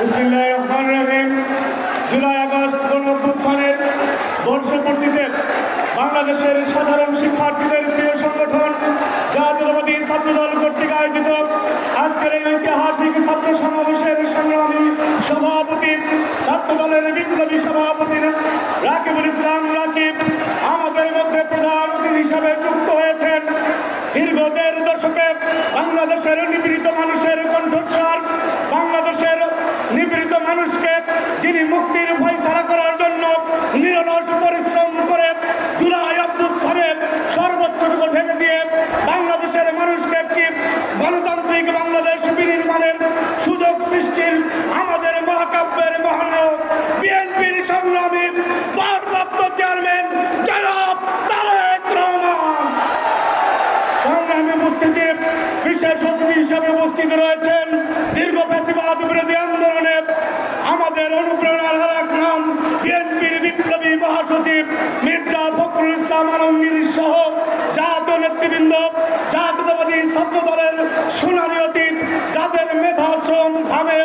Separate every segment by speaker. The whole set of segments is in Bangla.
Speaker 1: বিসমিল্লাহির রহমানির রহিম। জুলাই আগস্ট গণঅভ্যুত্থানের বর্ষপূর্তিতে বাংলাদেশের সাধারণ শিক্ষার্থীদের প্রিয় সংগঠন জাতীয়তাবাদী ছাত্রদল কর্তৃক আয়োজিত আজকের এই ঐতিহাসিক ছাত্র সমাবেশের সংগ্রামী সভাপতি ছাত্রদলের বিপ্লবী সভাপতি রাকিবুল ইসলাম রাকিব আমাদের মধ্যে প্রধান অতিথি হিসাবে যুক্ত হয়েছেন। দীর্ঘ ১.৫ দশকে বাংলাদেশের নিপীড়িত মানুষের কণ্ঠস্বর, বাংলাদেশের নিপীড়িত মানুষকে যিনি মুক্তির ফয়সালা করার জন্য নিরলস পরিশ্রম করে জুলাই অভ্যুত্থানে সর্বোচ্চটুকু ঢেলে দিয়ে বাংলাদেশের মানুষকে একটি গণতান্ত্রিক বাংলাদেশ বিনির্মাণের সুযোগ সৃষ্টির আমাদের মহাকাব্যের মহানায়ক বিএনপির সংগ্রামী ভারপ্রাপ্ত চেয়ারম্যান জনাব তারেক রহমান। সংগ্রামী উপস্থিতি বিশেষ অতিথি হিসাবে উপস্থিত রয়েছেন দীর্ঘ ফ্যাসিবাদ বিরোধী আন্দোলনে আমাদের অনুপ্রেরণার আরেক নাম বিএনপির বিপ্লবী মহাসচিব মির্জা ফখরুল ইসলাম আলমগীর সহ জাতীয় নেতৃবৃন্দ, জাতীয়তাবাদী ছাত্রদলের সোনালী অতীত, যাদের মেধা শ্রম ঘামে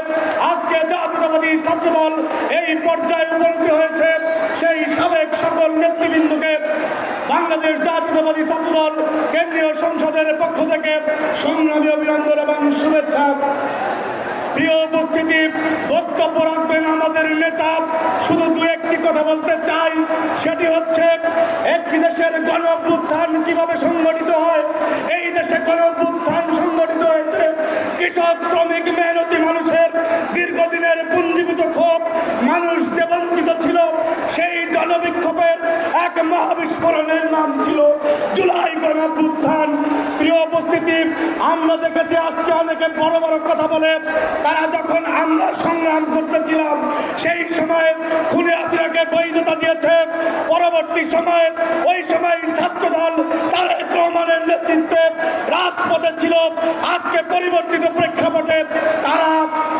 Speaker 1: আজকে জাতীয়তাবাদী ছাত্রদল এই পর্যায়ে উপনীত হয়েছে, সেই সাবেক সকল নেতৃবৃন্দকে বাংলাদেশ জাতীয়তাবাদী ছাত্রদল কেন্দ্রীয় সংসদের পক্ষ থেকে সংগ্রামী অভিনন্দন এবং শুভেচ্ছা। প্রিয় উপস্থিতি, বক্তব্য রাখবেন আমাদের নেতা। শুধু দু একটি কথা বলতে চাই, সেটি হচ্ছে একটি দেশের গণ অভ্যুত্থান কিভাবে সংগঠিত হয়। এই দেশে গণ অভ্যুত্থান সংগঠিত হয়েছে কৃষক, শ্রমিক, মেহনতি মানুষের দীর্ঘদিনের পুঞ্জীভূত ক্ষোভ। মানুষ যে বঞ্চিত ছিল, সেই জনবিক্ষোভের এক মহাবিস্ফোরণের নাম ছিল জুলাই গণ অভ্যুত্থান। প্রিয় উপস্থিতি, আমরা দেখেছি আজকে অনেকে বড় বড় কথা বলে, তারা যখন আমরা সংগ্রাম করতেছিলাম সেই সময় খুনে হাসিনাকে বৈধতা দিয়েছে। পরবর্তী সময়ে ওই সময় ছাত্রদল তারেক রহমানের নেতৃত্বে রাজপথে ছিল। আজকে পরিবর্তিত প্রেক্ষাপটে তারা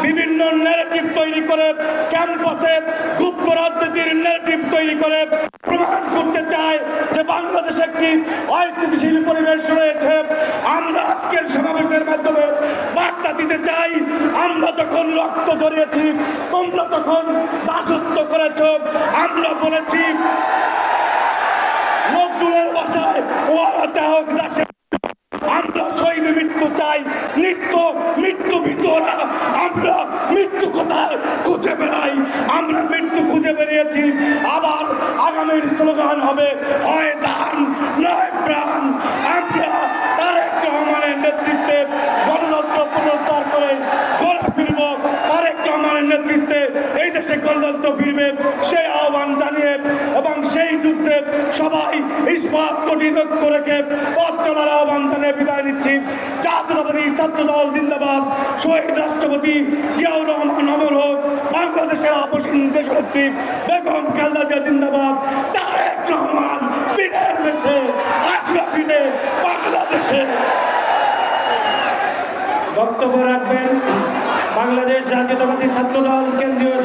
Speaker 1: বিভিন্ন ন্যারেটিভ তৈরি করে, ক্যাম্পাসে গুপ্ত রাজনীতির ন্যারেটিভ তৈরি করে প্রমাণ করতে চায় যে বাংলাদেশে একটি অস্থিতিশীল পরিবেশ রয়েছে। আমরা আজকের সমাবেশের মাধ্যমে বার্তা দিতে চাই, আমরা যখন রক্ত ঝরিয়েছি, তোমরা তখন দাসত্ব করেছ। আমরা বলেছি নজরুলের ভাষায় ওরা চাহক দাসে, আমরা শহীদ মৃত্যু চাই, মৃত্যু ভিতরা। আমরা মৃত্যু কোথায় খুঁজে বেড়াই, আমরা মৃত্যু খুঁজে বেরিয়েছি। আবার আগামীর স্লোগান হবে হয় দান নয় প্রাণ। আমরা তারেক রহমানের নেতৃত্বে গণতন্ত্র পুনরুদ্ধার করে গড়ে ফিরব। তারেক রহমানের নেতৃত্বে এই দেশে গণতন্ত্র ফিরবে, সেই আহ্বান জানিয়ে এবং সেই যুদ্ধে সবাই ইস্পাত কঠিন ঐক্য রেখে পথ চলার আহ্বান জানিয়ে বিদায় নিচ্ছি। জাতীয়তাবাদী ছাত্রদল জিন্দাবাদ। শহীদ রাষ্ট্রপতি জিয়াউর রহমান অমর হোক। বাংলাদেশের আপসীন দেশনেত্রী বেগম খালেদা জিয়া জিন্দাবাদ। তারেক রহমান বীরের বেশে আসবে ফিরে বাংলাদেশে।
Speaker 2: বক্তব্য রাখবেন বাংলাদেশ জাতীয়তাবাদী ছাত্রদল কেন্দ্রীয়